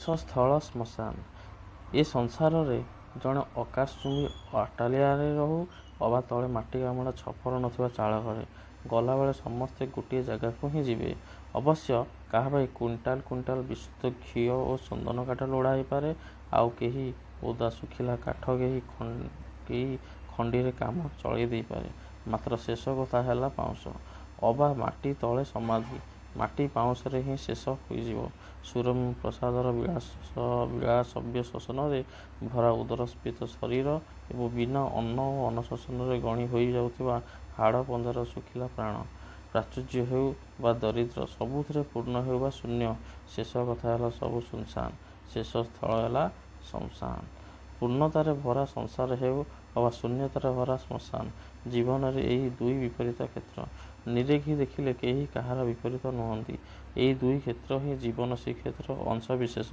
ଶେଷ ସ୍ଥଳ ଶ୍ମଶାନ। ଏ ସଂସାରରେ ଜଣେ ଆକାଶଚୁମ୍ବୀ ଅଟ୍ଟାଳିକାରେ ରହୁ ଅବା ତଳେ ମାଟି କାମୁଡ଼ା ଛପର ନଥିବା ଚାଳ ଘରେ, ଗଲାବେଳେ ସମସ୍ତେ ଗୋଟିଏ ଜାଗାକୁ ହିଁ ଯିବେ। ଅବଶ୍ୟ କାହା ପାଇଁ କୁଇଣ୍ଟାଲ କୁଇଣ୍ଟାଲ ବିଶୁଦ୍ଧ ଘିଅ ଓ ଚନ୍ଦନ କାଠ ଲୋଡ଼ା ହେଇପାରେ, ଆଉ କେହି ଓଦା ଶୁଖିଲା କାଠ କେହି ଖଣ୍ଡିରେ କାମ ଚଳେଇ ଦେଇପାରେ। ମାତ୍ର ଶେଷ କଥା ହେଲା ପାଉଁଶ ଅବା ମାଟି ତଳେ ସମାଧି। ମାଟି ପାଉଁଶରେ ହିଁ ଶେଷ ହୋଇଯିବ। ସୁରମି ପ୍ରସାଦର ବିଳାସବ୍ୟ ଶ୍ମଶାନରେ ଭରା ଉଦରସ୍ଫୀତ ଶରୀର ଏବଂ ବିନା ଅନ୍ନ ଓ ଅନ୍ନଶୋଷଣରେ ଗଣି ହୋଇ ଯାଉଥିବା ହାଡ଼ ପଞ୍ଜର ଶୁଖିଲା ପ୍ରାଣ। ପ୍ରାଚୁର୍ଯ୍ୟ ହେଉ ବା ଦରିଦ୍ର, ସବୁଥିରେ ପୂର୍ଣ୍ଣ ହେଉ ବା ଶୂନ୍ୟ, ଶେଷ କଥା ହେଲା ସବୁ ଶୂନ୍ଶାନ। ଶେଷ ସ୍ଥଳ ହେଲା ଶ୍ମଶାନ। ପୂର୍ଣ୍ଣତାରେ ଭରା ସଂସାର ହେଉ ଅବା ଶୂନ୍ୟତାରେ ଭରା ଶ୍ମଶାନ, ଜୀବନରେ ଏହି ଦୁଇ ବିପରୀତ କ୍ଷେତ୍ର। ନିରେଖି ଦେଖିଲେ କେହି କାହାର ବିପରୀତ ନୁହନ୍ତି। ଏହି ଦୁଇ କ୍ଷେତ୍ର ହିଁ ଜୀବନ ଶ୍ରୀକ୍ଷେତ୍ରର ଅଂଶବିଶେଷ।